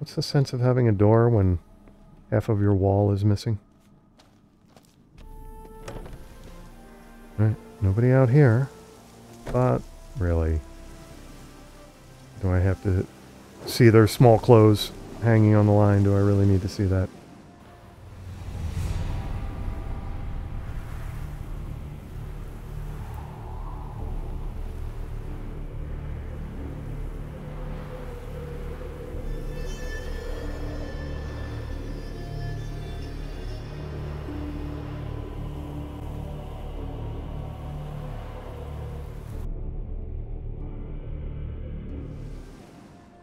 What's the sense of having a door when half of your wall is missing? Alright, nobody out here. But, really, do I have to see their small clothes hanging on the line? Do I really need to see that?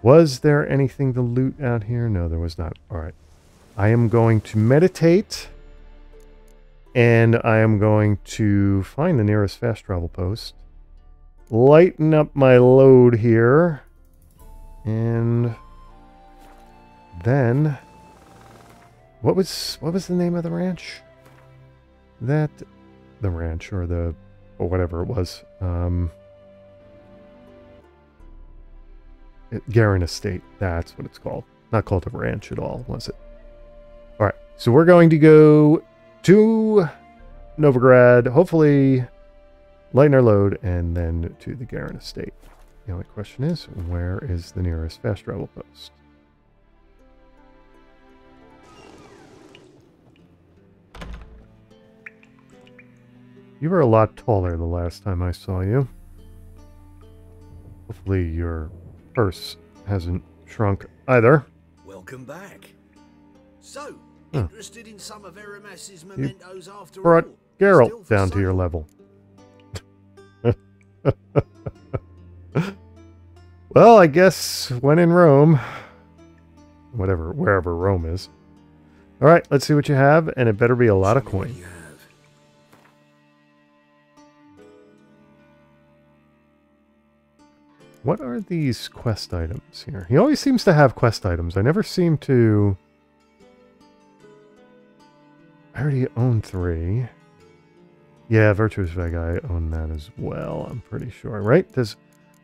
Was there anything to loot out here? No, there was not. Alright. I am going to meditate. And I am going to find the nearest fast travel post. Lighten up my load here. And then what was the name of the ranch? The ranch or whatever it was. Gaunter Estate. That's what it's called. Not called a ranch at all, was it? Alright, so we're going to go to Novigrad, hopefully lighten our load, and then to the Gaunter Estate. The only question is, where is the nearest fast travel post? You were a lot taller the last time I saw you. Hopefully your purse hasn't shrunk either. Welcome back. So, interested in some of Aramas's mementos after all? Brought Geralt down to your level. Well, I guess when in Rome, wherever Rome is. All right, let's see what you have, and it better be a lot of coin. What are these quest items here? He always seems to have quest items. I never seem to... I already own 3. Yeah, Virtuous Veg, I own that as well, I'm pretty sure, right?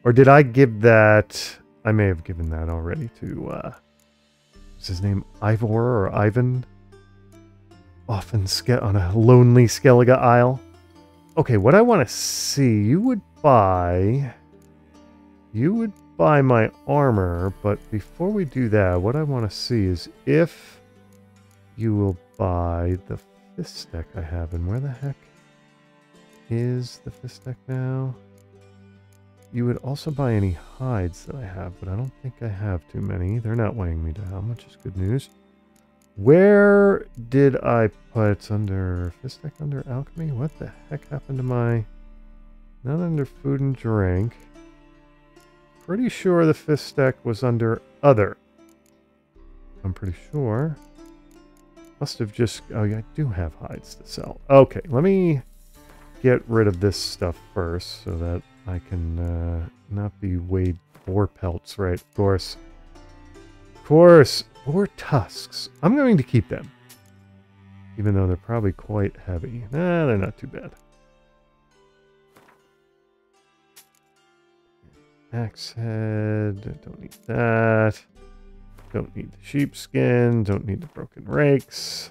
Or did I give that... I may have given that already to, what's his name? Ivor or Ivan? Often on a lonely Skellige Isle. Okay, what I want to see, you would buy my armor, but before we do that, what I want to see is if you will buy the fist deck I have. And where the heck is the fist deck now? You would also buy any hides that I have, but I don't think I have too many. They're not weighing me down, which is good news. Where did I put... It's under... Fist deck under alchemy? What the heck happened to my... Not under food and drink. Pretty sure the fist deck was under other. I'm pretty sure. Must have just... Oh, yeah, I do have hides to sell. Okay, let me get rid of this stuff first so that I can not be weighed. Boar pelts, right? Of course. Of course. Boar tusks. I'm going to keep them. Even though they're probably quite heavy. Nah, they're not too bad. Axe head. Don't need that. Don't need the sheepskin. Don't need the broken rakes.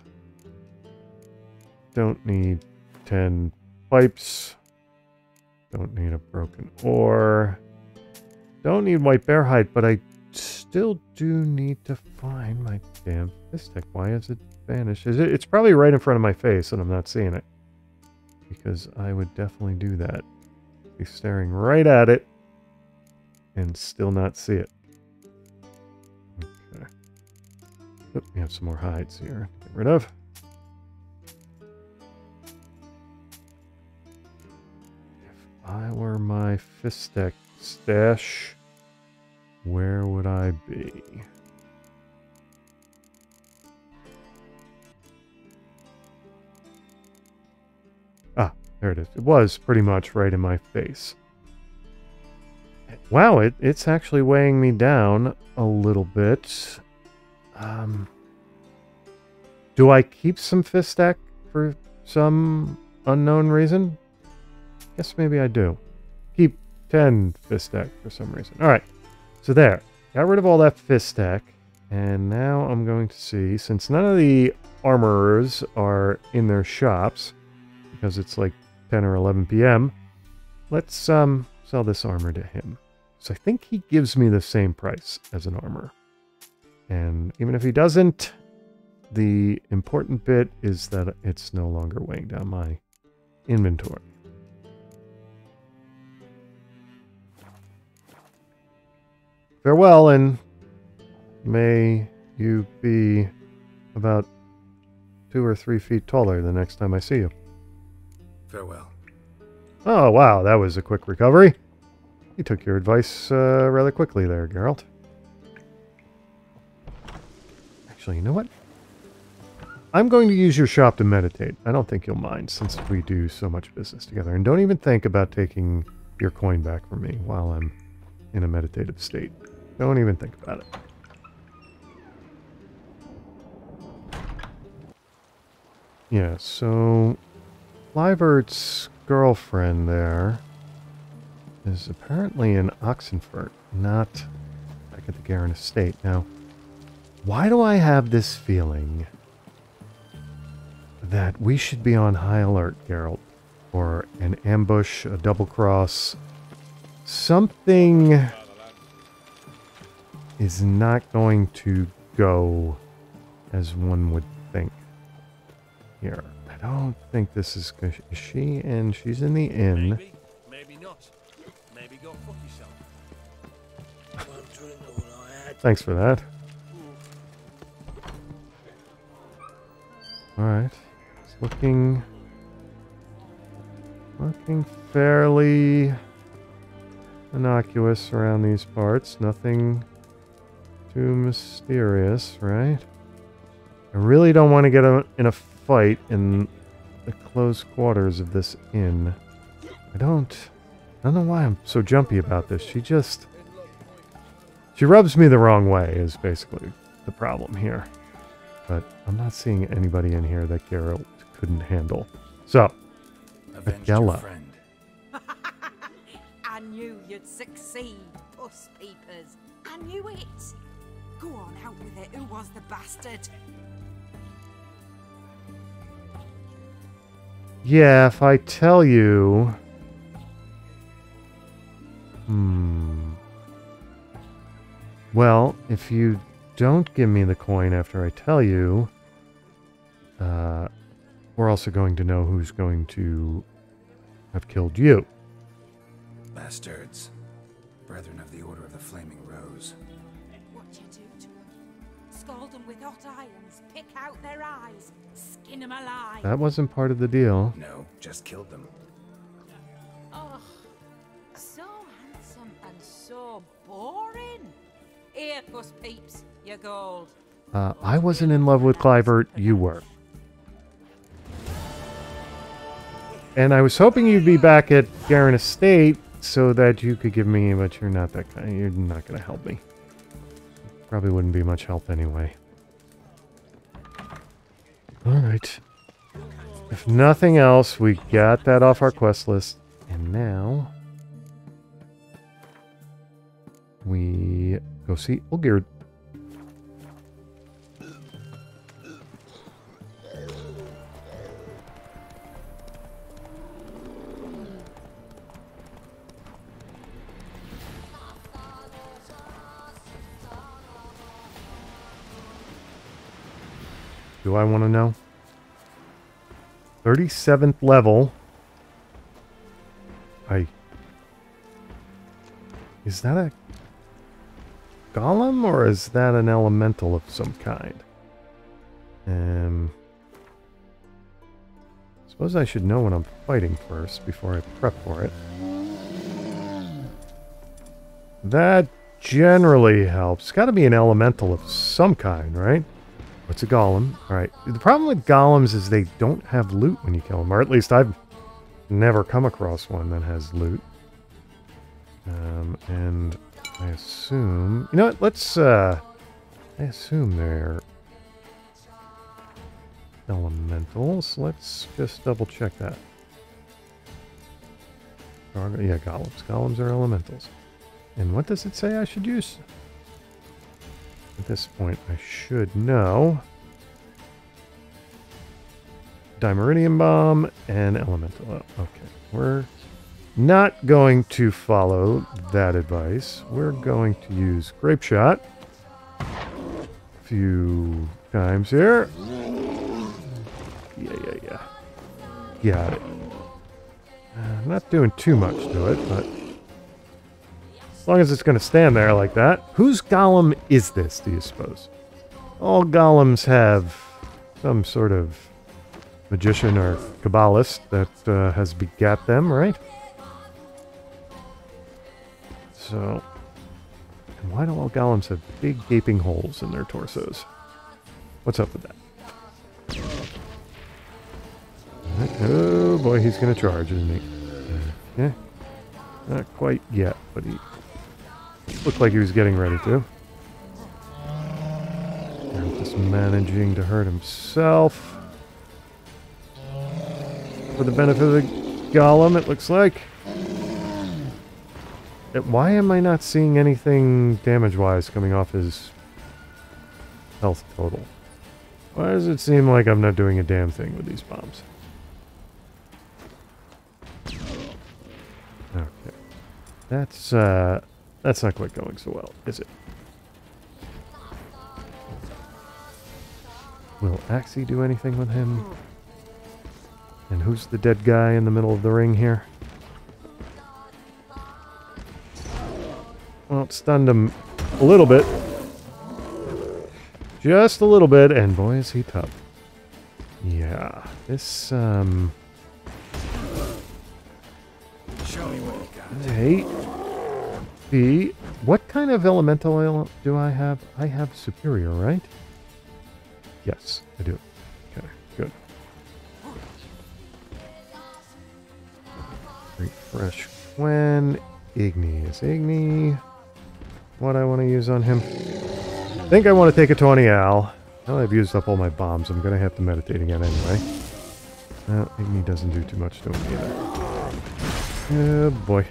Don't need 10 pipes. Don't need a broken ore. Don't need white bear hide, but I still do need to find my damn fist deck. Why is it vanished? It's probably right in front of my face and I'm not seeing it. Because I would definitely do that. Be staring right at it and still not see it. Okay. Oh, we have some more hides here to get rid of. If I were my fist deck stash, where would I be? Ah, there it is. It was pretty much right in my face. Wow, it's actually weighing me down a little bit. Do I keep some fist deck for some unknown reason? Guess maybe I do. Keep 10 fist deck for some reason. Alright, so there. Got rid of all that fist deck. And now I'm going to see, since none of the armorers are in their shops, because it's like 10 or 11 p.m., let's sell this armor to him. So I think he gives me the same price as an armor. And even if he doesn't, the important bit is that it's no longer weighing down my inventory. Farewell, and may you be about 2 or 3 feet taller the next time I see you. Farewell. Oh, wow, that was a quick recovery. You took your advice rather quickly there, Geralt. Actually, you know what? I'm going to use your shop to meditate. I don't think you'll mind, since we do so much business together. And don't even think about taking your coin back from me while I'm in a meditative state. Don't even think about it. Yeah, so Leibert's girlfriend there is apparently in Oxenfurt, not back at the Garen estate. Now, why do I have this feeling that we should be on high alert, Geralt, or an ambush, a double cross? Something is not going to go as one would think here. I don't think this is good. Is she in? She's in the inn. Maybe, maybe not. Maybe go fuck yourself. Thanks for that. Alright. It's looking fairly innocuous around these parts. Nothing too mysterious, right? I really don't want to get in a fight in the close quarters of this inn. I don't know why I'm so jumpy about this. She rubs me the wrong way is basically the problem here. But I'm not seeing anybody in here that Geralt couldn't handle. So, Adela. I knew you'd succeed, puss peepers. I knew it. Go on, out with it. Who was the bastard? Yeah, if I tell you... Well, if you don't give me the coin after I tell you, we're also going to know who's going to have killed you. Bastards. Brethren of the Order of the Flaming Rose. What you do to them? Scald them with hot irons, pick out their eyes, skin them alive. That wasn't part of the deal. No, just killed them. Oh, so handsome and so boring. Here, puss peeps, your gold. I wasn't in love with Clivert, you were. And I was hoping you'd be back at Garen Estate so that you could give me, but you're not that kind. You're not going to help me. Probably wouldn't be much help anyway. Alright. If nothing else, we got that off our quest list. And now... we go see Olgierd. Do I want to know? 37th level. Is that a golem or is that an elemental of some kind? Suppose I should know what I'm fighting first before I prep for it. That generally helps. It's got to be an elemental of some kind, right? It's a golem. Alright. The problem with golems is they don't have loot when you kill them. Or at least I've never come across one that has loot. And I assume... You know what? Let's... I assume they're... elementals. Let's just double check that. Yeah, golems. Golems are elementals. And what does it say I should use? It this point, I should know. Dimeridium Bomb and Elemental. Oh, okay. We're not going to follow that advice. We're going to use Grape Shot a few times here. Yeah. Got it. Not doing too much to it, but as long as it's going to stand there like that. Whose golem is this, do you suppose? All golems have some sort of magician or Kabbalist that has begat them, right? So, and why do all golems have big gaping holes in their torsos? What's up with that? Oh boy, he's going to charge, isn't he? Yeah. Not quite yet, but he looked like he was getting ready to. And just managing to hurt himself. For the benefit of the golem, it looks like. Why am I not seeing anything damage-wise coming off his health total? Why does it seem like I'm not doing a damn thing with these bombs? Okay. That's not quite going so well, is it? Will Axie do anything with him? And who's the dead guy in the middle of the ring here? Well, it stunned him a little bit. Just a little bit, and boy is he tough. Yeah, this, Show me what you got. Hey, B, what kind of elemental oil do I have? I have superior, right? Yes, I do. Okay, good. Refresh Gwen. Igni is Igni. What I want to use on him? I think I want to take a 20 Al. Now I've used up all my bombs. I'm going to have to meditate again anyway. Igni doesn't do too much to him either. Oh boy.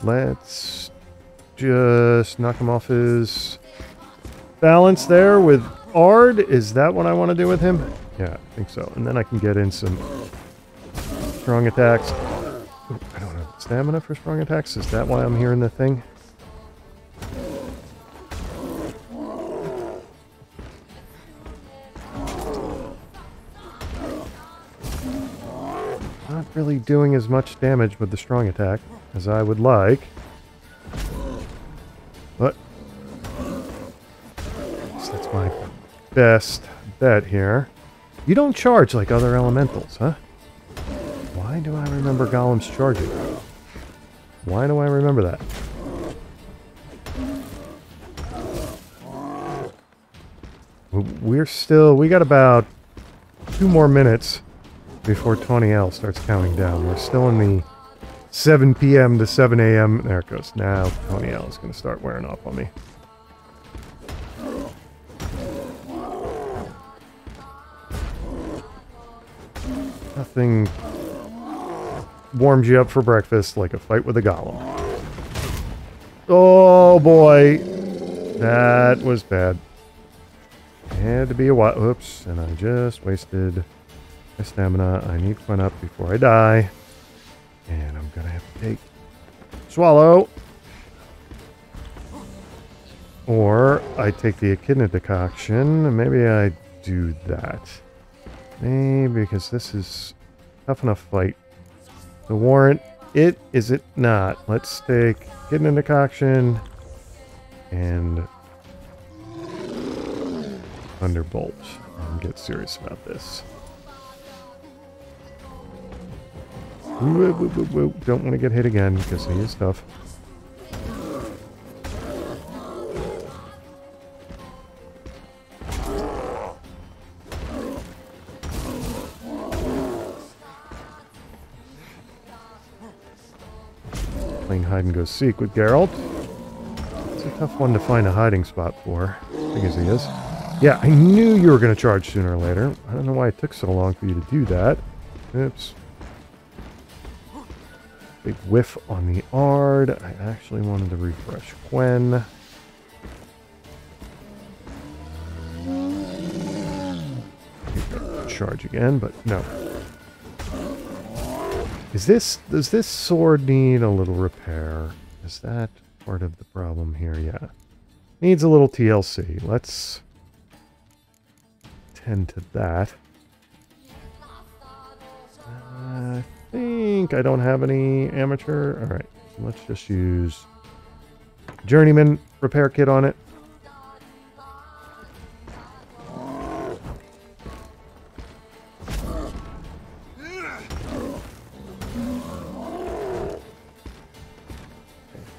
Let's just knock him off his balance there with Ard. Is that what I want to do with him? Yeah, I think so. And then I can get in some strong attacks. Ooh, I don't have stamina for strong attacks. Is that why I'm hearing the thing? Not really doing as much damage with the strong attack as I would like. But that's my best bet here. You don't charge like other elementals, huh? Why do I remember golems charging? Why do I remember that? We got about 2 more minutes before 20L starts counting down. We're still in the 7 p.m. to 7 a.m. There it goes. Now 20L is going to start wearing off on me. Nothing warms you up for breakfast like a fight with a golem. Oh boy. That was bad. Had to be a while. Oops. And I just wasted my stamina. I need Quen up before I die. And I'm going to have to take Swallow. Or I take the Echidna decoction. Maybe I do that. Maybe because this is a tough enough fight to warrant it. Is it not? Let's take Echidna decoction and Thunderbolt and get serious about this. Whoa, whoa, whoa, whoa. Don't want to get hit again because he is tough. Playing hide and go seek with Geralt. It's a tough one to find a hiding spot for, big as he is. Yeah, I knew you were going to charge sooner or later. I don't know why it took so long for you to do that. Oops. Big whiff on the Ard. I actually wanted to refresh Quen. Charge again, but no. Does this sword need a little repair? Is that part of the problem here? Yeah. Needs a little TLC. Let's tend to that. I think I don't have any amateur. Alright, so let's just use Journeyman repair kit on it.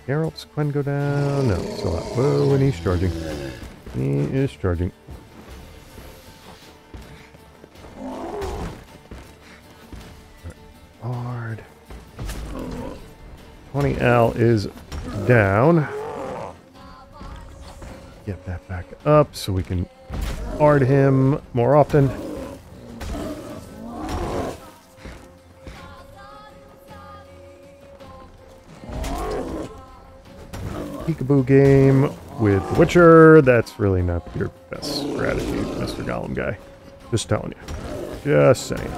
Geralt's Quen go down. No, still up. Whoa, and he's charging. He is charging. Hard. 20L is down. Get that back up so we can ard him more often. Peekaboo game with The Witcher. That's really not your best strategy, Mr. Gollum guy. Just telling you. Just saying.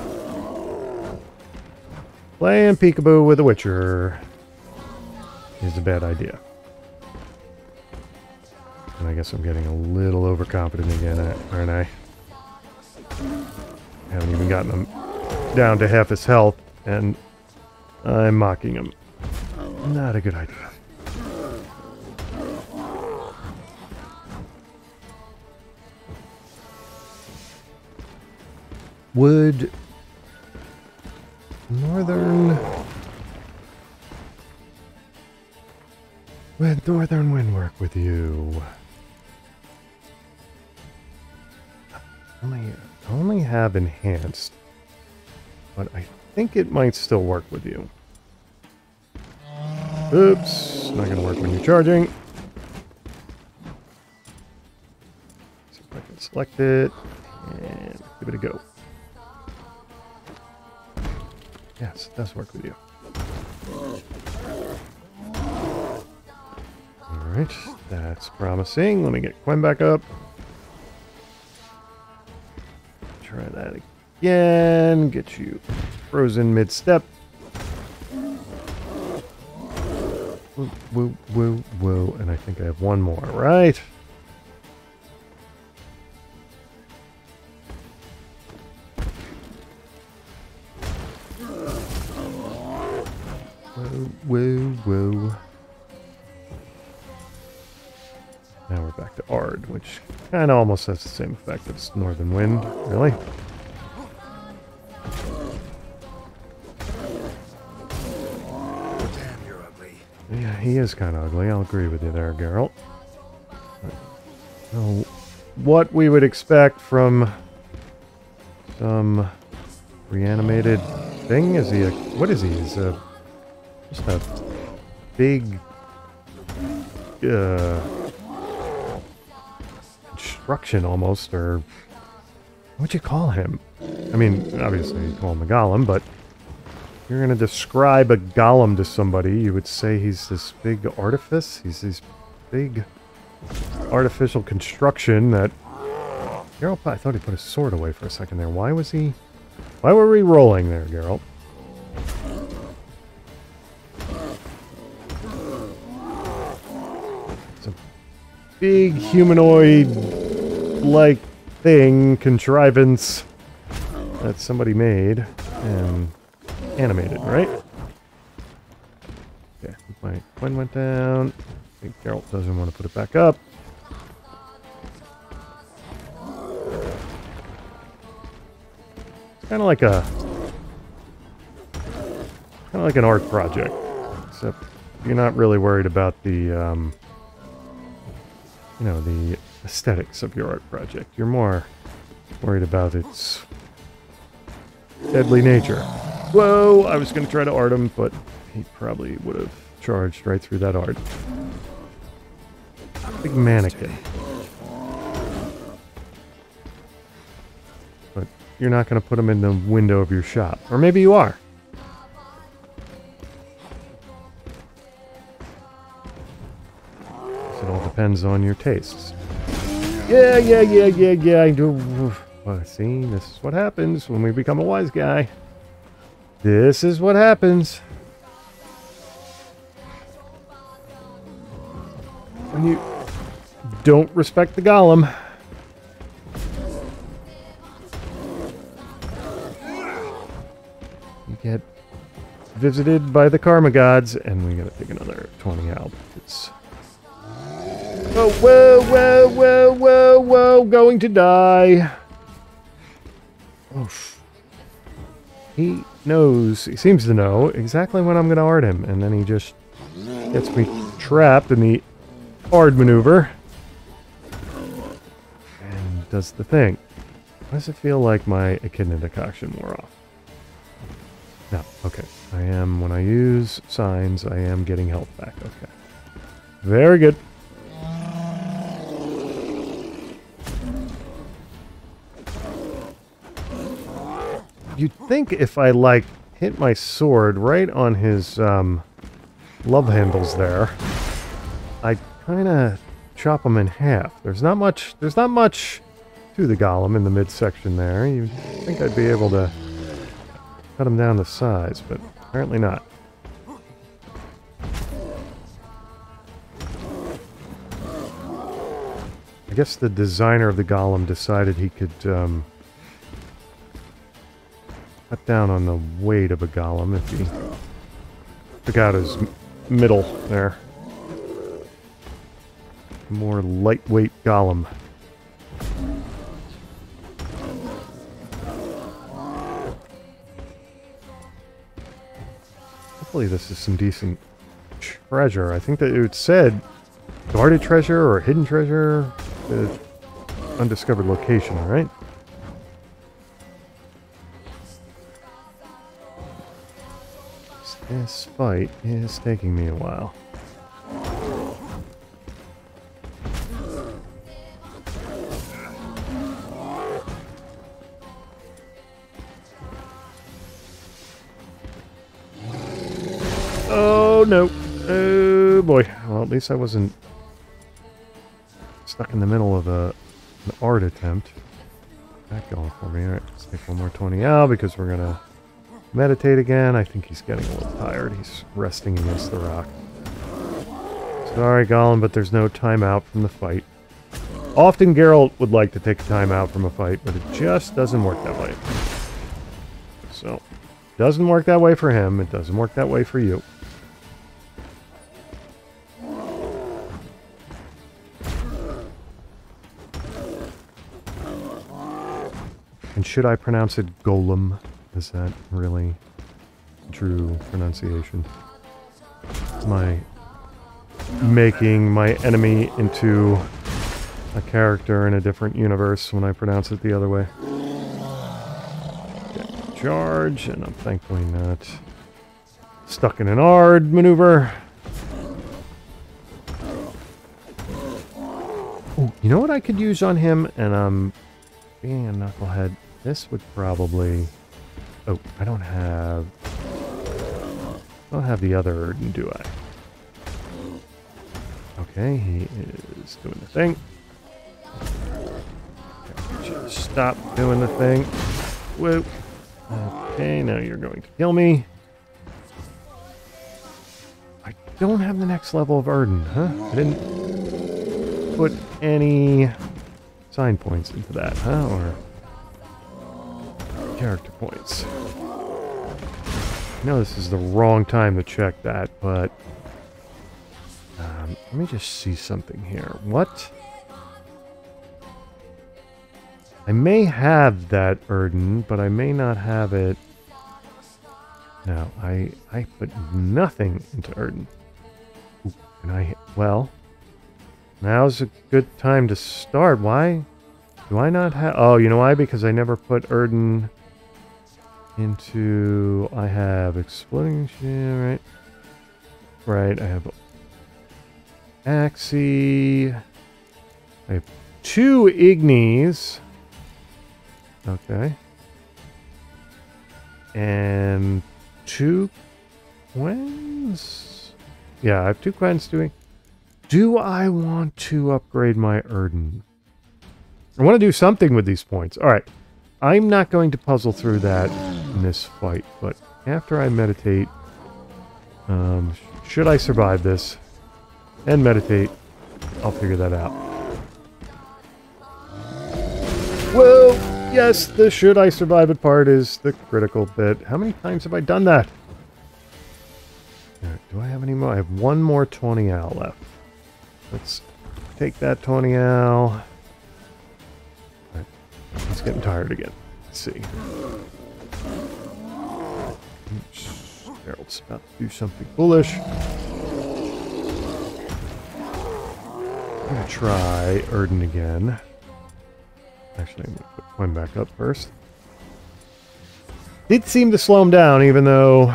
Playing peekaboo with The Witcher is a bad idea. And I guess I'm getting a little overconfident again, aren't I? Haven't even gotten him down to half his health, and I'm mocking him. Not a good idea. Would Northern Wind work with you? I only have enhanced, but I think it might still work with you. Oops, not gonna work when you're charging. See if I can select it and give it a go. Yes, it does work with you. Alright, that's promising. Let me get Quen back up. Try that again. Get you frozen mid-step. Woo, woo, woo, woo. And I think I have one more, right? Woo, woo. Now we're back to Ard, which kind of almost has the same effect as Northern Wind, really. Damn, you're ugly. Yeah, he is kind of ugly. I'll agree with you there, Geralt. So, what we would expect from some reanimated thing? Is he a... What is he? He's a... Just a big construction almost, or what'd you call him? I mean, obviously you call him a golem, but if you're going to describe a golem to somebody, you would say he's this big artifice. He's this big artificial construction that... Geralt, I thought he put his sword away for a second there. Why was he... Why were we rolling there, Geralt? Big humanoid-like thing, contrivance that somebody made and animated, right? Okay, my Quen went down. I think Geralt doesn't want to put it back up. It's kind of like an art project, except you're not really worried about the you know, the aesthetics of your art project. You're more worried about its deadly nature. Whoa! I was going to try to art him, but he probably would have charged right through that art. Big mannequin. But you're not going to put him in the window of your shop. Or maybe you are. depends on your tastes. Yeah, I do. Well, see, this is what happens when we become a wise guy. This is what happens. When you don't respect the golem. You get visited by the karma gods, and we gotta take another 20 out. It's... Oh, whoa, going to die. Oof. He knows, he seems to know exactly when I'm gonna art him, and then he just gets me trapped in the art maneuver. And does the thing. Why does it feel like my echidna decoction wore off? No, okay. I am, when I use signs, I am getting health back. Okay. Very good. You'd think if I, like, hit my sword right on his, love handles there, I'd kind of chop him in half. There's not much to the golem in the midsection there. You'd think I'd be able to cut him down to size, but apparently not. I guess the designer of the golem decided he could, cut down on the weight of a golem if he took out his middle there. More lightweight golem. Hopefully this is some decent treasure. I think that it said guarded treasure or hidden treasure. Undiscovered location, alright? This fight is taking me a while. Oh no. Oh boy. Well, at least I wasn't stuck in the middle of an art attempt. That going for me. Alright, let's take one more 20 out because we're gonna meditate again. I think he's getting a little tired. He's resting against the rock. Sorry, Golem, but there's no timeout from the fight. Often Geralt would like to take a timeout from a fight, but it just doesn't work that way. So, doesn't work that way for him. It doesn't work that way for you. And should I pronounce it golem? Is that really true pronunciation? Am I making my enemy into a character in a different universe when I pronounce it the other way? Okay, charge, and I'm thankfully not stuck in an ARD maneuver. Ooh, you know what I could use on him? And I'm being a knucklehead. This would probably... Oh, I don't have the other Erden, do I? Okay, he is doing the thing. Okay, just stop doing the thing. Whoa. Okay, now you're going to kill me. I don't have the next level of Erden, huh? I didn't put any sign points into that, huh? Or character points. I know this is the wrong time to check that, but let me just see something here. What? I may have that Erden, but I may not have it. No, I put nothing into Erden. Ooh, and well, now's a good time to start. Why do I not have... Oh, you know why? Because I never put Erden into... I have exploding shit, right? Right, I have Axie. I have 2 Ignis. Okay. And 2 Quens? Yeah, I have 2 Quens doing... Do I want to upgrade my Erden? I want to do something with these points. Alright. I'm not going to puzzle through that in this fight, but after I meditate, should I survive this and meditate, I'll figure that out. Whoa! Yes, the should I survive it part is the critical bit. How many times have I done that? Right, do I have any more? I have one more 20 owl left. Let's take that 20 owl. Right, he's getting tired again. Let's see. Oops, Geralt's about to do something foolish. I'm going to try Erden again. Actually, I'm going to put one back up first. Did seem to slow him down, even though,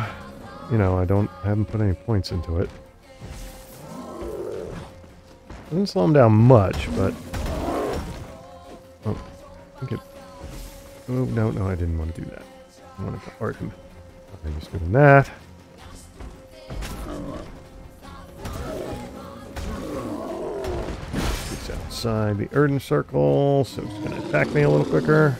you know, I haven't put any points into it. Didn't slow him down much, but... Oh, I think it... Oh, no, I didn't want to do that. I wanted to art him. I'm just doing that. It's outside the Erden circle, so it's going to attack me a little quicker.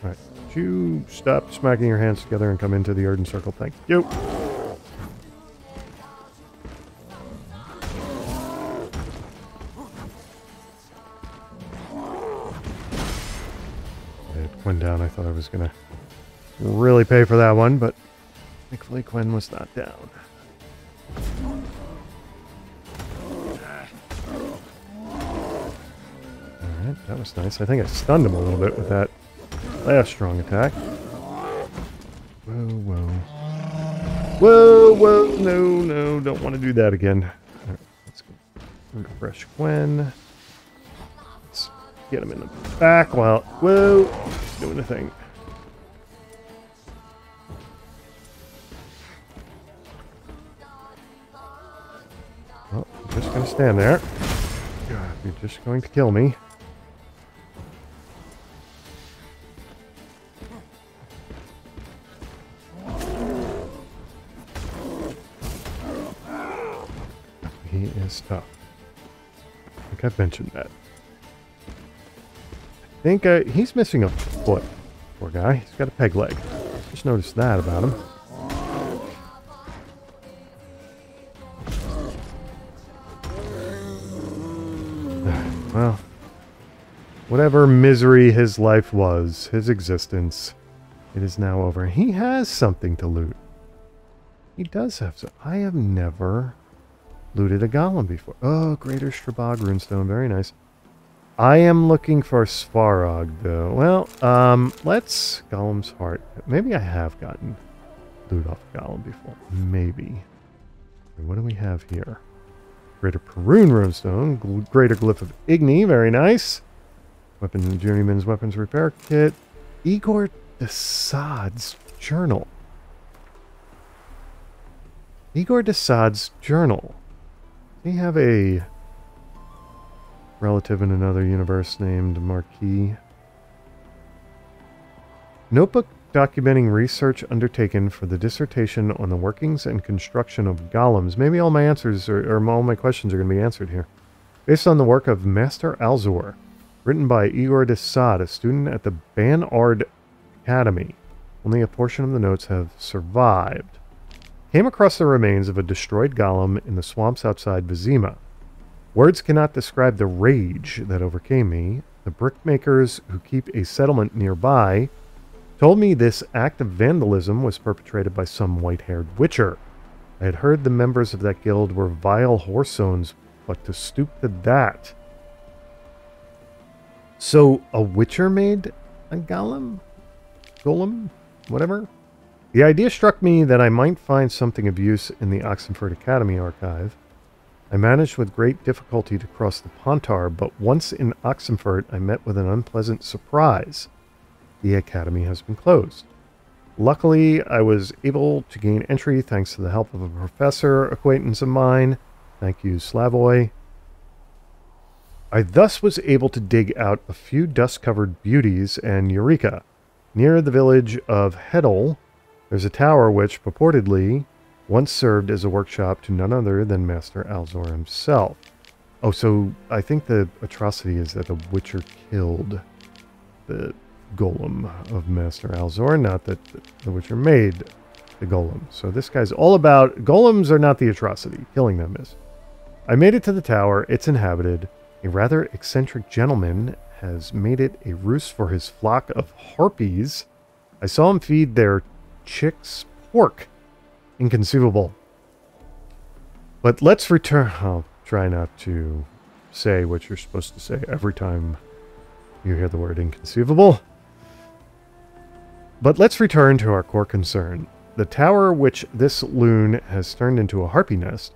Alright, would you stop smacking your hands together and come into the Erden circle? Thank you. Quinn down. I thought I was going to really pay for that one, but thankfully Quinn was not down. Alright, that was nice. I think I stunned him a little bit with that last strong attack. Whoa. Whoa, no, don't want to do that again. Alright, let's go refresh Quinn. Let's get him in the back while... Whoa! Doing a thing. Oh, I'm just going to stand there. God, you're just going to kill me. He is tough. I think I've mentioned that. I think he's missing a foot. Poor guy. He's got a peg leg. Just noticed that about him. Well, whatever misery his life was, his existence, it is now over. He has something to loot. He does have some. I have never looted a golem before. Oh, Greater Strabog runestone. Very nice. I am looking for Svarog, though. Well, let's... Golem's Heart. Maybe I have gotten loot off Golem before. Maybe. What do we have here? Greater Perun runestone. Greater Glyph of Igni. Very nice. Journeyman's Weapons Repair Kit. Igor Desaad's Journal. Igor Desaad's Journal. Does he have a relative in another universe named Marquis? Notebook documenting research undertaken for the dissertation on the workings and construction of golems. Maybe all my answers or all my questions are going to be answered here. Based on the work of Master Alzor, written by Igor Desaad, a student at the Banard Academy. Only a portion of the notes have survived. Came across the remains of a destroyed golem in the swamps outside Vizima. Words cannot describe the rage that overcame me. The brickmakers who keep a settlement nearby told me this act of vandalism was perpetrated by some white-haired witcher. I had heard the members of that guild were vile whoresones, but to stoop to that... So, a witcher made a golem? Golem? Whatever? The idea struck me that I might find something of use in the Oxenford Academy archive. I managed with great difficulty to cross the Pontar, but once in Oxenford, I met with an unpleasant surprise. The academy has been closed. Luckily, I was able to gain entry thanks to the help of a professor acquaintance of mine. Thank you, Slavoy. I thus was able to dig out a few dust-covered beauties and Eureka. Near the village of Hedel, there's a tower which, purportedly, once served as a workshop to none other than Master Alzor himself. Oh, so I think the atrocity is that the Witcher killed the golem of Master Alzor, not that the Witcher made the golem. So this guy's all about... Golems are not the atrocity. Killing them is. I made it to the tower. It's inhabited. A rather eccentric gentleman has made it a roost for his flock of harpies. I saw him feed their chicks pork. Inconceivable. But let's return... I'll try not to say what you're supposed to say every time you hear the word inconceivable. But let's return to our core concern. The tower which this loon has turned into a harpy nest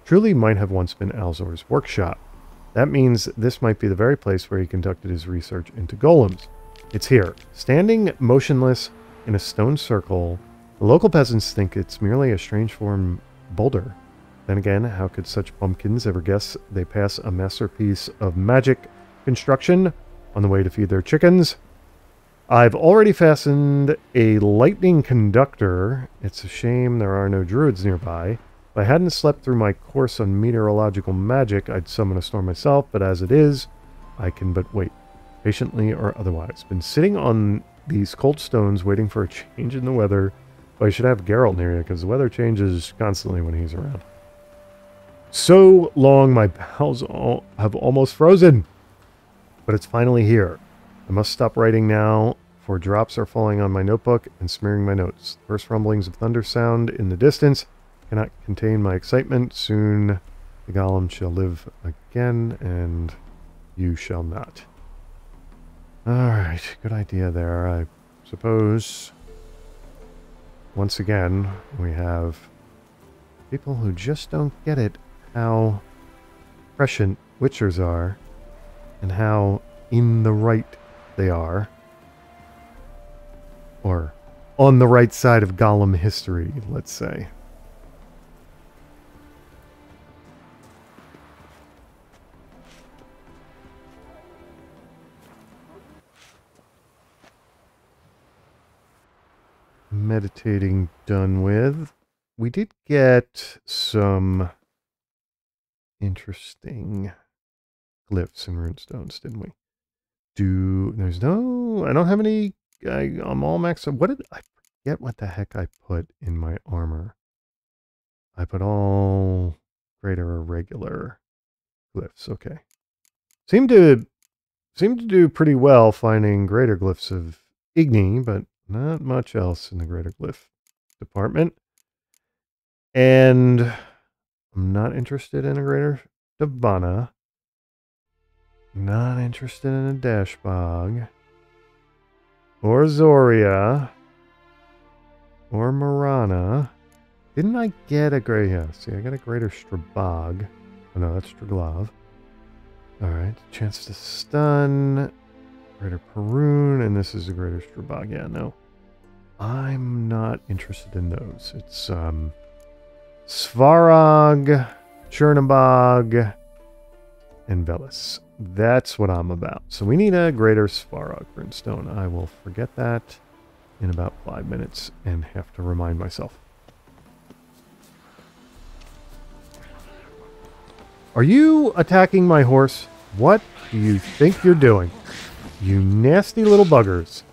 truly might have once been Alzor's workshop. That means this might be the very place where he conducted his research into golems. It's here, standing motionless in a stone circle. The local peasants think it's merely a strange form boulder. Then again, how could such bumpkins ever guess they pass a masterpiece of magic construction on the way to feed their chickens? I've already fastened a lightning conductor. It's a shame there are no druids nearby. If I hadn't slept through my course on meteorological magic, I'd summon a storm myself, but as it is, I can but wait, patiently or otherwise. Been sitting on these cold stones waiting for a change in the weather. Well, I should have Geralt near you, because the weather changes constantly when he's around. So long my bowels have almost frozen. But it's finally here. I must stop writing now, for drops are falling on my notebook and smearing my notes. First rumblings of thunder sound in the distance. Cannot contain my excitement. Soon the golem shall live again, and you shall not. Alright, good idea there, I suppose. Once again, we have people who just don't get it. How prescient witchers are, and how in the right they are, or on the right side of golem history, let's say. Meditating done with. We did get some interesting glyphs and runestones, didn't we? There's no... I don't have any... I'm all maxed up. What did... I forget what the heck I put in my armor. I put all greater or regular glyphs. Okay. Seem to do pretty well finding greater glyphs of Igni, but not much else in the greater glyph department. And I'm not interested in a greater Dabana. Not interested in a Dashbog. Or Zoria. Or Marana. Didn't I get a great... Yeah, see, I got a greater Strabog. Oh no, that's Straglav. Alright, chance to stun. Greater Perun, and this is a greater Strabog. Yeah, no. I'm not interested in those. It's, Svarog, Chernabog, and Velis. That's what I'm about. So we need a greater Svarog runestone. I will forget that in about 5 minutes and have to remind myself. Are you attacking my horse? What do you think you're doing? You nasty little buggers.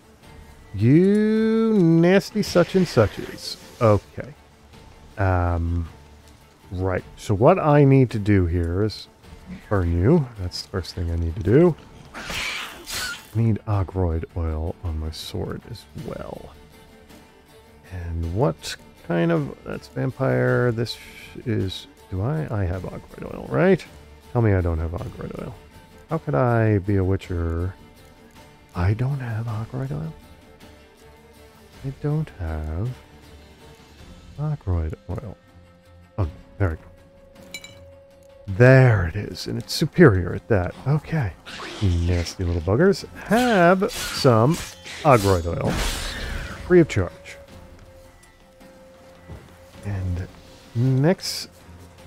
You nasty such and suches. Okay. Right. So what I need to do here is burn you. That's the first thing I need to do. I need Ogroid oil on my sword as well. And what kind of... That's vampire. This is... Do I have Ogroid oil, right? Tell me I don't have Ogroid oil. How could I be a witcher? I don't have Ogroid oil? I don't have Ogroid oil. Oh, there we go. There it is, and it's superior at that. Okay. You nasty little buggers. Have some Ogroid oil. Free of charge. And next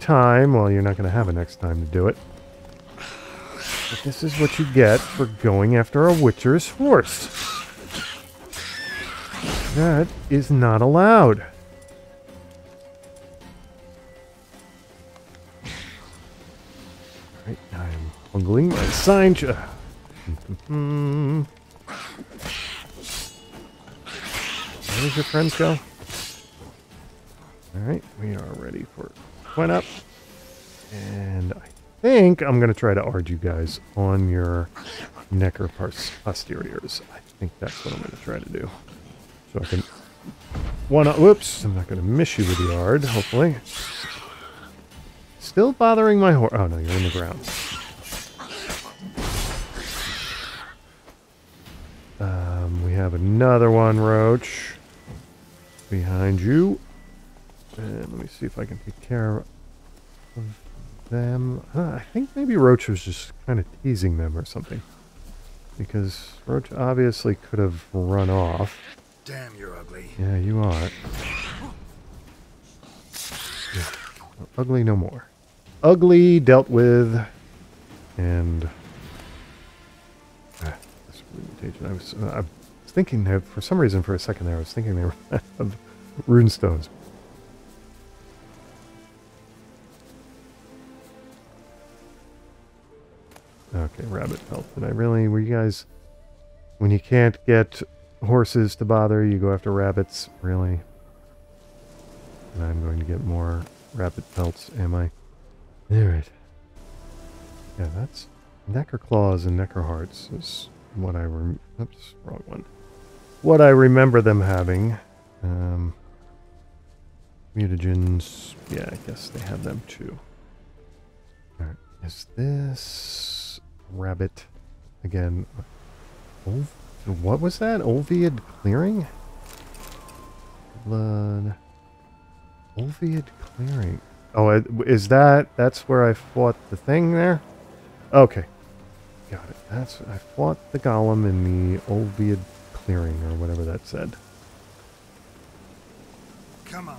time, well, you're not going to have a next time to do it. But this is what you get for going after a witcher's horse. That is not allowed. Right, I am bungling my sign. Where does your friends go? Alright, we are ready for point up. And I think I'm going to try to argue you guys on your neck or posteriors. I think that's what I'm going to try to do. So I can... whoops, I'm not going to miss you with the yard, hopefully. Still bothering my horse. Oh no, you're in the ground. We have another one, Roach. Behind you. And let me see if I can take care of them. I think maybe Roach was just kind of teasing them or something. Because Roach obviously could have run off. Damn, you're ugly. Yeah, you are. Yeah. Ugly no more. Ugly dealt with. And... this mutation. I was thinking that for some reason for a second there, I was thinking they were of runestones. Okay, rabbit pelt. Did I really... Were you guys... When you can't get horses to bother, you go after rabbits? Really? And I'm going to get more rabbit pelts, am I? Alright. Yeah, that's... Necker claws and necker hearts is what I oops, wrong one. What I remember them having. Mutagens... Yeah, I guess they have them too. Alright, is this... Rabbit... Again... What was that? Olgierd clearing? Blood... Olgierd clearing. Oh, is that... That's where I fought the thing there? Okay. Got it. That's... I fought the golem in the Olgierd clearing, or whatever that said. Come on.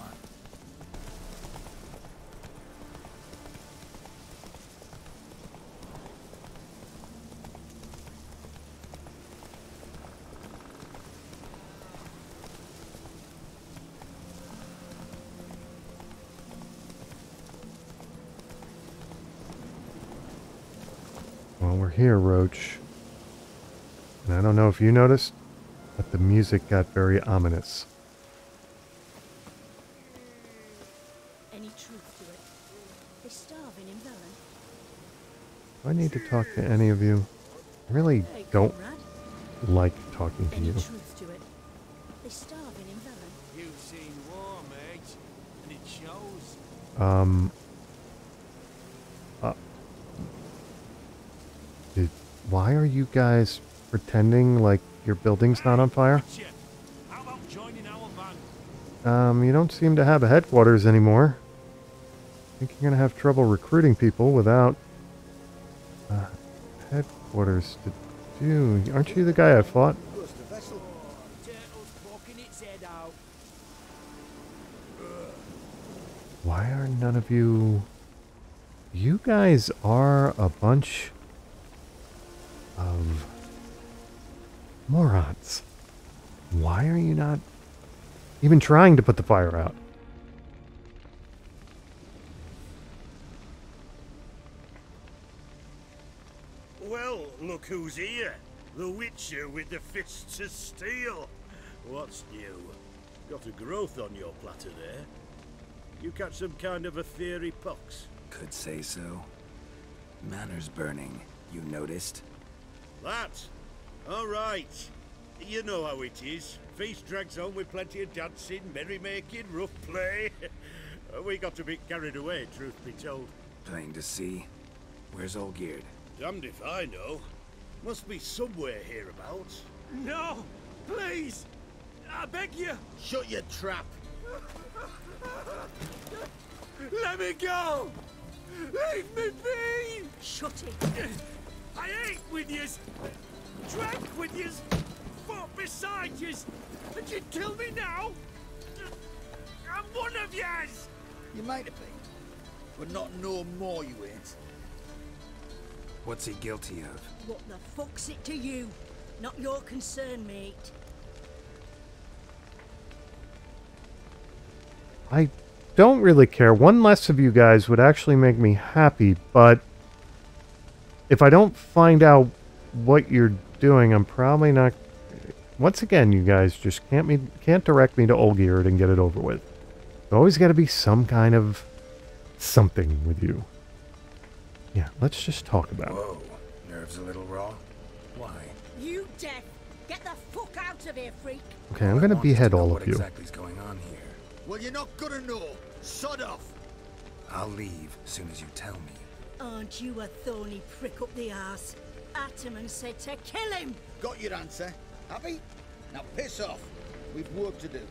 Well, we're here, Roach. And I don't know if you noticed, but the music got very ominous. Any truth to it? They're starving in Velen. Do I need to talk to any of you? I really don't Conrad. like talking to Any you. truth to it? They're starving in Velen. You've seen war, mate, and it shows. Why are you guys pretending like your building's not on fire? How about joining our band? You don't seem to have a headquarters anymore. I think you're gonna have trouble recruiting people without headquarters to do. Aren't you the guy I fought? Why are none of you... You guys are a bunch of morons. Why are you not even trying to put the fire out? Well, look who's here. The Witcher with the fists of steel. What's new? Got a growth on your platter there. You catch some kind of a theory pox? Could say so. Manor's burning. You noticed? That? All right. You know how it is. Feast drags on with plenty of dancing, merrymaking, rough play. We got a bit carried away, truth be told. Plain to see. Where's Olgierd? Damned if I know. Must be somewhere hereabouts. No! Please! I beg you! Shut your trap. Let me go! Leave me be! Shut it! I ate with yous! Drank with yous! Fought beside yous! And you'd kill me now? I'm one of yous! You might have been, but not no more you ain't. What's he guilty of? What the fuck's it to you? Not your concern, mate. I don't really care. One less of you guys would actually make me happy, but if I don't find out what you're doing, I'm probably not... Once again, you guys just can't direct me to Olgierd and get it over with. There's always got to be some kind of something with you. Yeah, let's just talk about it. Whoa, nerves a little raw. Why? You deaf! Get the fuck out of here, freak! Okay, I'm going to behead all of What you. exactly is going on here? Well, you're not gonna know. Sod off. I'll leave as soon as you tell me. Aren't you a thorny prick up the arse? Ataman said to kill him! Got your answer. Happy? Now piss off. We've work to do.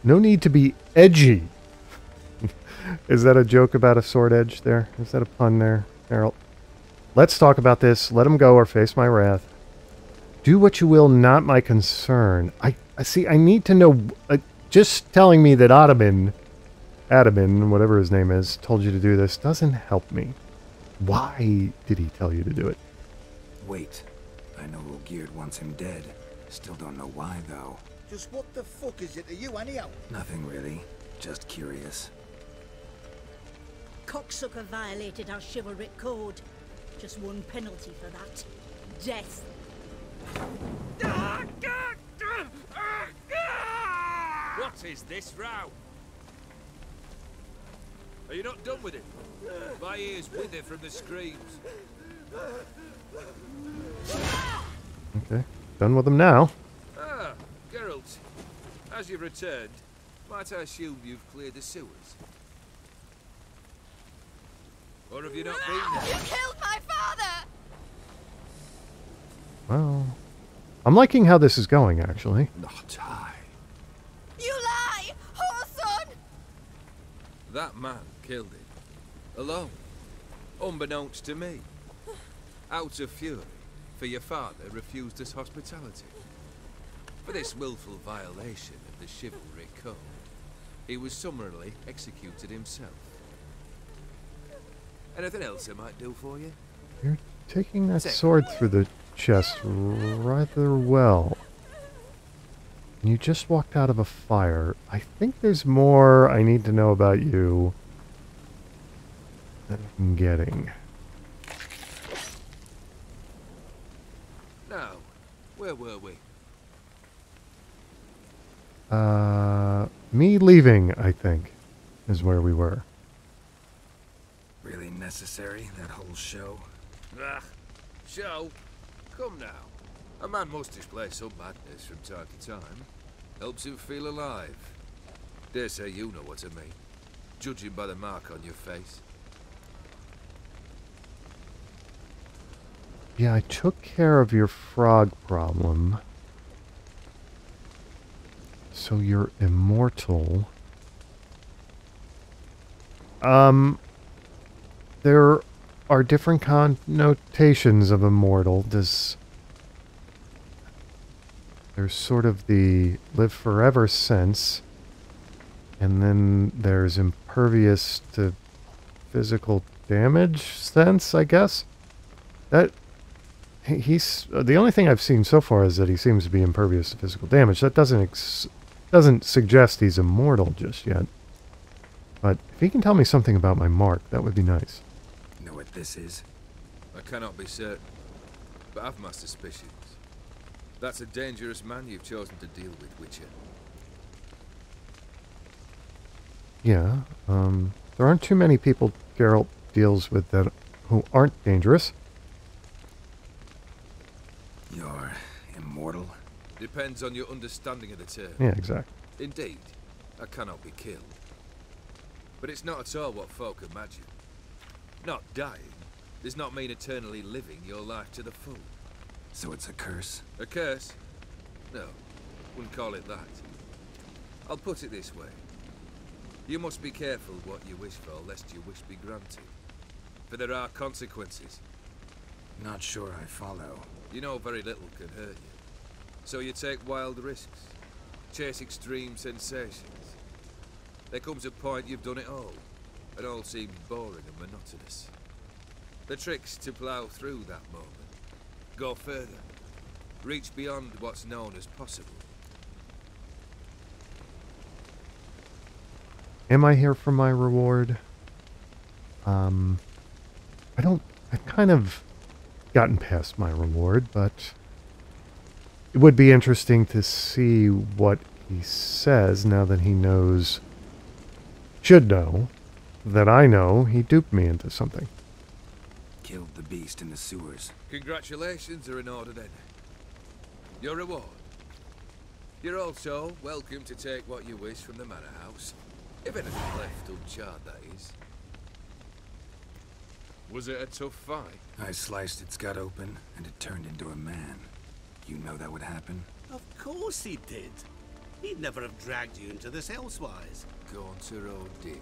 No need to be edgy. Is that a joke about a sword edge there? Is that a pun there, Geralt? Let's talk about this. Let him go or face my wrath. Do what you will, not my concern. I see, I need to know... just telling me that Ottoman, whatever his name is, told you to do this doesn't help me. Why did he tell you to do it? Wait. I know Olgierd wants him dead. Still don't know why, though. Just what the fuck is it to you, anyhow? Nothing really. Just curious. Cocksucker violated our chivalric code. Just one penalty for that. Death. What is this row? Are you not done with it? My ears wither from the screams. Okay, done with him now. Ah, Geralt. As you've returned, might I assume you've cleared the sewers? Or have you not been there? You killed my father! Well, I'm liking how this is going, actually. Not I. You lie! Whoreson! That man killed him. Alone. Unbeknownst to me. Out of fury, for your father refused us hospitality. For this willful violation of the chivalric code, he was summarily executed himself. Anything else I might do for you? You're taking that sword through the chest rather well. You just walked out of a fire. I think there's more I need to know about you than I'm getting. Now, where were we? Me leaving, I think, is where we were. Really necessary, that whole show? Ah, show? Come now. A man must display some madness from time to time. Helps him feel alive. Dare say you know what I mean. Judging by the mark on your face. Yeah, I took care of your frog problem. So you're immortal. There are different connotations of immortal. There's sort of the live forever sense, and then there's impervious to physical damage sense, I guess. That he's the only thing I've seen so far is that he seems to be impervious to physical damage. That doesn't suggest he's immortal just yet. But if he can tell me something about my mark, that would be nice. Know what this is? I cannot be certain, but I've my suspicions. That's a dangerous man you've chosen to deal with, Witcher. Yeah, there aren't too many people Geralt deals with that who aren't dangerous. You're immortal? Depends on your understanding of the term. Yeah, exactly. Indeed, I cannot be killed. But it's not at all what folk imagine. Not dying does not mean eternally living your life to the full. So it's a curse? A curse? No, wouldn't call it that. I'll put it this way. You must be careful what you wish for, lest your wish be granted. For there are consequences. Not sure I follow. You know very little can hurt you. So you take wild risks. Chase extreme sensations. There comes a point you've done it all. It all seems boring and monotonous. The trick's to plough through that moment. Go further. Reach beyond what's known as possible. Am I here for my reward? I've kind of gotten past my reward, but it would be interesting to see what he says now that he knows, should know, that I know he duped me into something. Killed the beast in the sewers. Congratulations are in order then. Your reward. You're also welcome to take what you wish from the manor house. If anything left uncharred, that is. Was it a tough fight? I sliced its gut open, and it turned into a man. You know that would happen? Of course he did. He'd never have dragged you into this elsewise. Gaunter O'Dimm.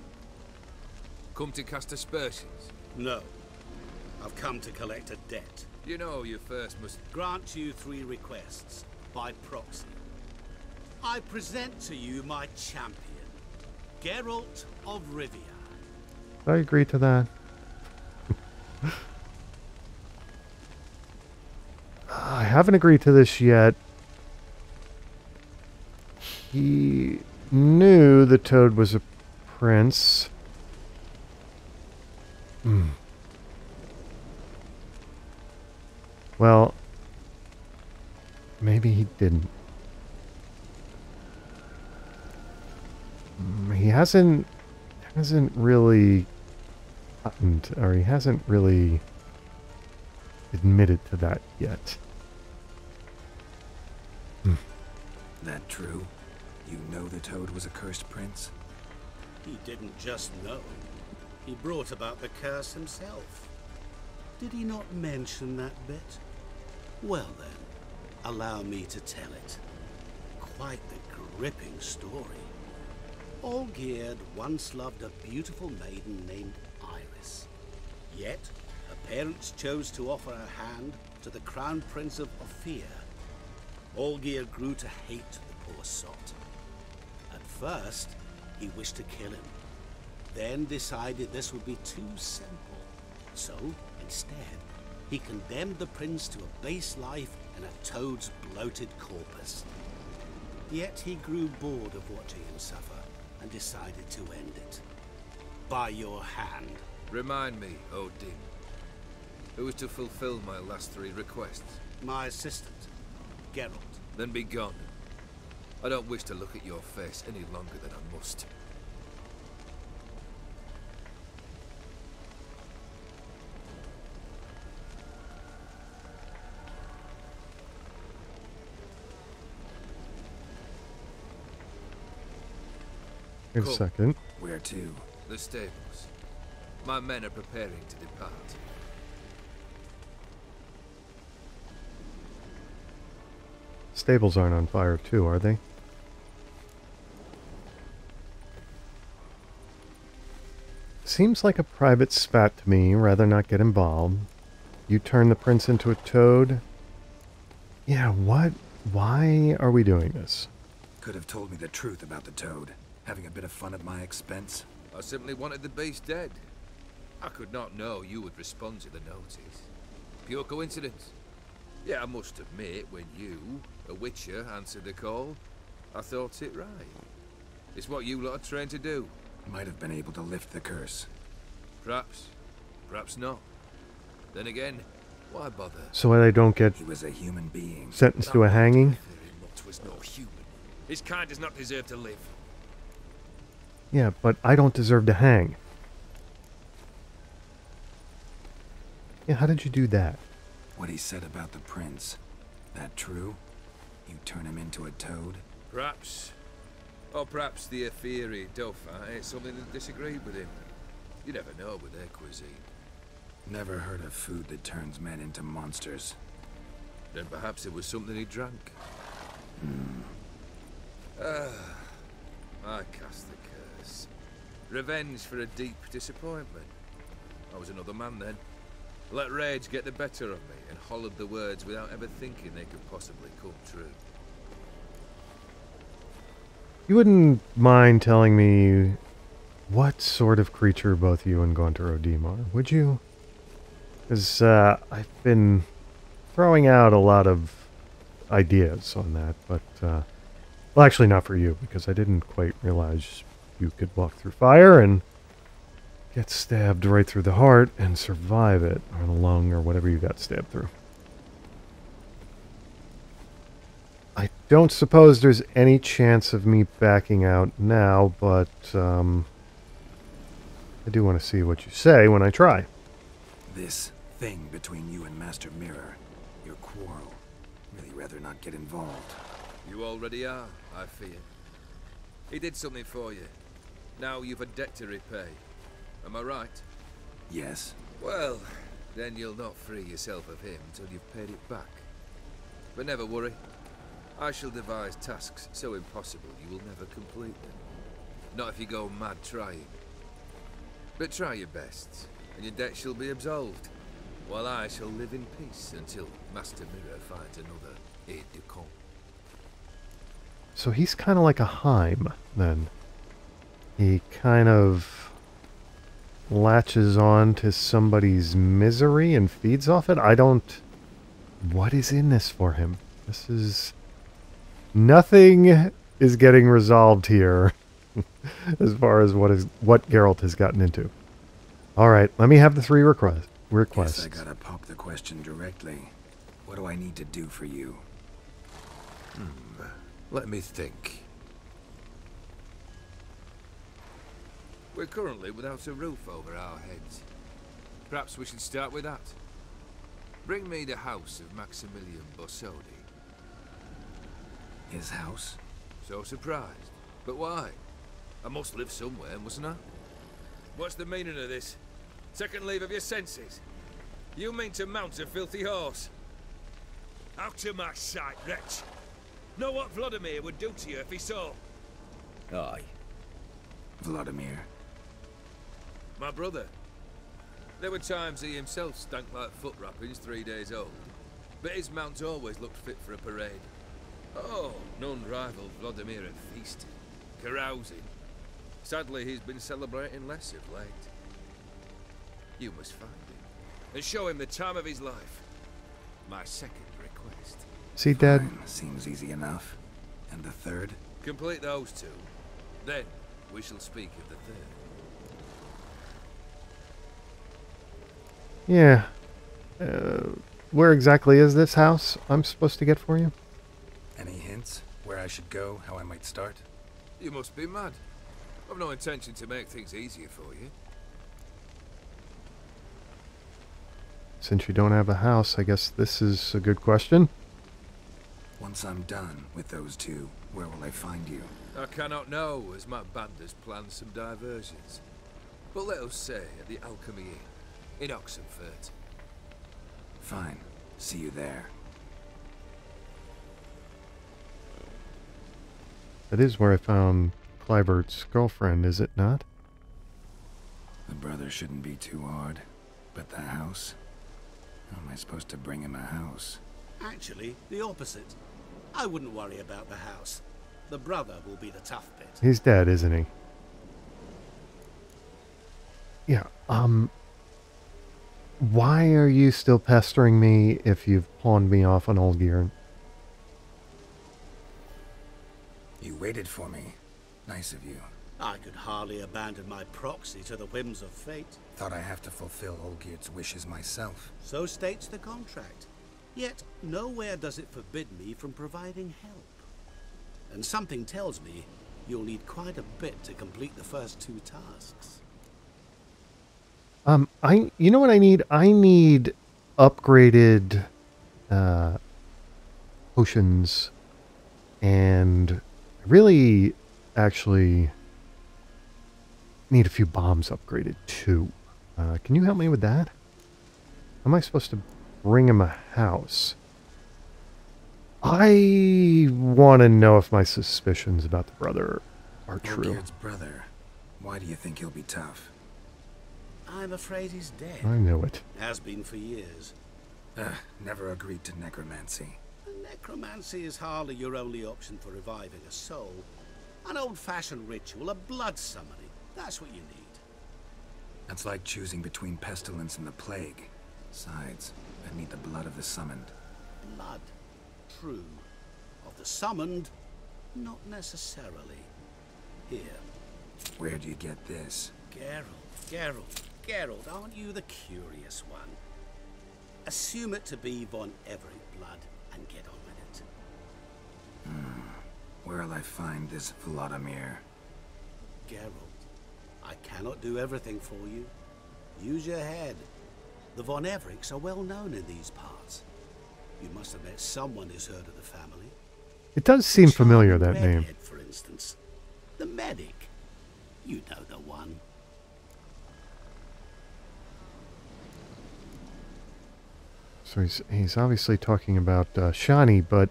Come to cast aspersions? No. I've come to collect a debt. You know you first must... Grant you 3 requests, by proxy. I present to you my champion, Geralt of Rivia. Did I agree to that? I haven't agreed to this yet. He knew the toad was a prince. Well, maybe he didn't. He hasn't really gotten, or he hasn't really admitted to that yet. That true? You know the toad was a cursed prince? He didn't just know. He brought about the curse himself. Did he not mention that bit? Well then, allow me to tell it. Quite the gripping story. Olgierd once loved a beautiful maiden named Iris. Yet, her parents chose to offer her hand to the Crown Prince of Ophir. Olgierd grew to hate the poor sot. At first, he wished to kill him, then decided this would be too simple. So, instead, he condemned the prince to a base life in a toad's bloated corpus. Yet he grew bored of watching him suffer and decided to end it. By your hand. Remind me, O'Dimm. Who is to fulfill my last 3 requests? My assistant, Geralt. Then be gone. I don't wish to look at your face any longer than I must. Wait a second. Where to? The stables. My men are preparing to depart. Stables aren't on fire too, are they? Seems like a private spat to me. Rather not get involved. You turn the prince into a toad? Yeah, what? Why are we doing this? Could have told me the truth about the toad. Having a bit of fun at my expense. I simply wanted the beast dead. I could not know you would respond to the notice. Pure coincidence. Yeah, I must admit, when you, a witcher, answered the call, I thought it right. It's what you lot are trained to do. Might have been able to lift the curse. Perhaps. Perhaps not. Then again, why bother? So I don't get He was a human being. sentenced to a hanging? Mutt was no human. His kind does not deserve to live. Yeah, but I don't deserve to hang. Yeah, how did you do that? What he said about the prince. That true? You turn him into a toad? Perhaps. Or perhaps the Ephiri Dauphin ate something that disagreed with him. You never know with their cuisine. Never heard of food that turns men into monsters. Then perhaps it was something he drank. I cast the curse. Revenge for a deep disappointment. I was another man then. Let rage get the better of me and hollered the words without ever thinking they could possibly come true. You wouldn't mind telling me what sort of creature both you and Gaunter O'Dimm are, would you? Because I've been throwing out a lot of ideas on that, but, well, actually not for you, because I didn't quite realize you could walk through fire and get stabbed right through the heart and survive it, or the lung, or whatever you got stabbed through. I don't suppose there's any chance of me backing out now, but I do want to see what you say when I try. This thing between you and Master Mirror, your quarrel, really rather not get involved. You already are, I fear. He did something for you. Now you've a debt to repay. Am I right? Yes. Well, then you'll not free yourself of him till you've paid it back. But never worry. I shall devise tasks so impossible you will never complete them. Not if you go mad trying. But try your best, and your debt shall be absolved, while I shall live in peace until Master Mirror finds another aide-de-camp. So he's kind of like a Heim, then. He kind of latches on to somebody's misery and feeds off it. I don't... What is in this for him? This is... Nothing is getting resolved here as far as what Geralt has gotten into. All right, let me have the 3 requests. Guess I gotta pop the question directly. What do I need to do for you? Let me think. We're currently without a roof over our heads. Perhaps we should start with that. Bring me the house of Maximilian Bossodi. His house? So surprised. But why? I must live somewhere, mustn't I? What's the meaning of this? Second leave of your senses? You mean to mount a filthy horse? Out of my sight, wretch! Know what Vladimir would do to you if he saw? Aye. Vladimir. My brother. There were times he himself stank like foot wrappings 3 days old. But his mount always looked fit for a parade. Oh, none rivaled Vladimir at feasting, carousing. Sadly, he's been celebrating less of late. You must find him, and show him the time of his life. My second request. See, Dad? Fine. Seems easy enough. And the third? Complete those 2. Then, we shall speak of the third. Yeah. Where exactly is this house I'm supposed to get for you? Any hints? Where I should go? How I might start? You must be mad. I've no intention to make things easier for you. Since you don't have a house, I guess this is a good question. Once I'm done with those 2, where will I find you? I cannot know, as my band has planned some diversions. But let us say at the Alchemy Inn, in Oxenfurt. Fine. See you there. That is where I found Clybert's girlfriend, is it not? The brother shouldn't be too hard. But the house? How am I supposed to bring him a house? Actually, the opposite. I wouldn't worry about the house. The brother will be the tough bit. He's dead, isn't he? Yeah, why are you still pestering me if you've pawned me off on Olgierd? You waited for me. Nice of you. I could hardly abandon my proxy to the whims of fate. Thought I have to fulfill Olgierd's wishes myself. So states the contract. Yet, nowhere does it forbid me from providing help. And something tells me you'll need quite a bit to complete the first 2 tasks. You know what I need? I need upgraded potions, and really actually need a few bombs upgraded too. Can you help me with that? How am I supposed to bring him a house? I want to know if my suspicions about the brother are true. Olgierd's brother. Why do you think he'll be tough? I'm afraid he's dead. I know it. Has been for years. Never agreed to necromancy. Necromancy is hardly your only option for reviving a soul. An old-fashioned ritual, a blood summoning. That's what you need. That's like choosing between pestilence and the plague. Besides, I need the blood of the summoned. Blood. True. Of the summoned, not necessarily. Here. Where'd you get this? Geralt, aren't you the curious one? Assume it to be Von Everett blood and get on with it. Where'll I find this Vladimir? Geralt, I cannot do everything for you. Use your head. The Von Evericks are well known in these parts. You must have met someone who's heard of the family. It does seem familiar, that name. Redhead, for instance. The medic. You know the one. So he's obviously talking about Shani, but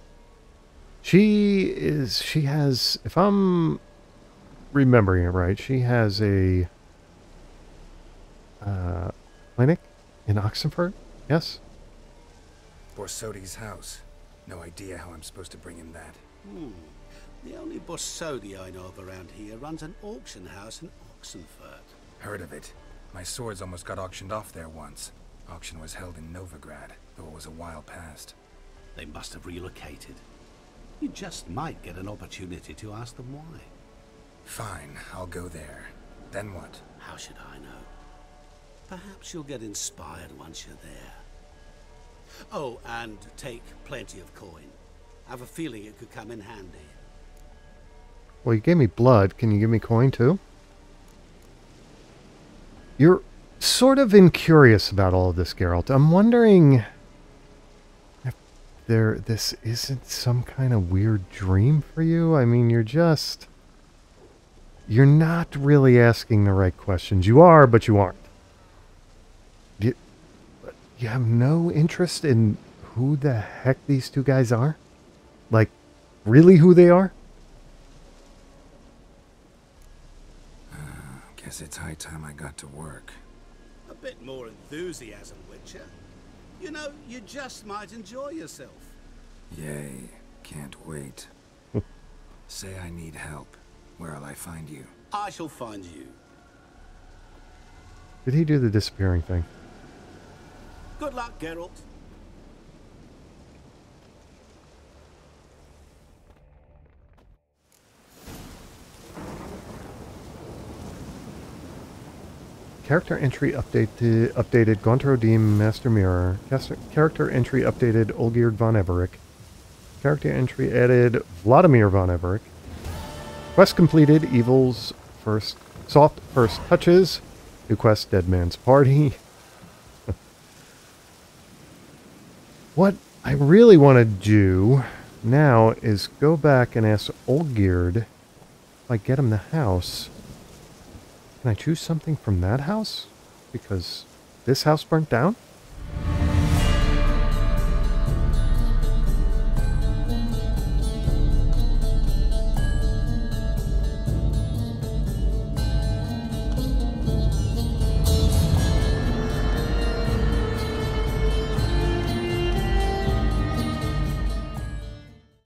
she has, if I'm remembering it right, she has a clinic in Oxenford? Yes? Borsodi's house. No idea how I'm supposed to bring him that. The only Borsodi I know of around here runs an auction house in Oxenford. Heard of it. My swords almost got auctioned off there once. Auction was held in Novigrad, though it was a while past. They must have relocated. You just might get an opportunity to ask them why. Fine, I'll go there. Then what? How should I know? Perhaps you'll get inspired once you're there. Oh, and take plenty of coin. I have a feeling it could come in handy. Well, you gave me blood. Can you give me coin, too? You're sort of incurious about all of this, Geralt. I'm wondering if this isn't some kind of weird dream for you. I mean, you're not really asking the right questions. You are, but you aren't. You have no interest in who the heck these two guys are? Like, really who they are? Guess it's high time I got to work. A bit more enthusiasm, Witcher. You know, you just might enjoy yourself. Yay, can't wait. Say I need help. Where'll I find you? I shall find you. Did he do the disappearing thing? Good luck, Geralt. Character entry updated Gaunter O'Dimm Master Mirror. Character entry updated Olgierd von Everett. Character entry added Vladimir von Everett. Quest completed Evil's soft first touches. New quest Dead Man's Party. What I really want to do now is go back and ask Olgierd if I get him the house. Can I choose something from that house? Because this house burnt down?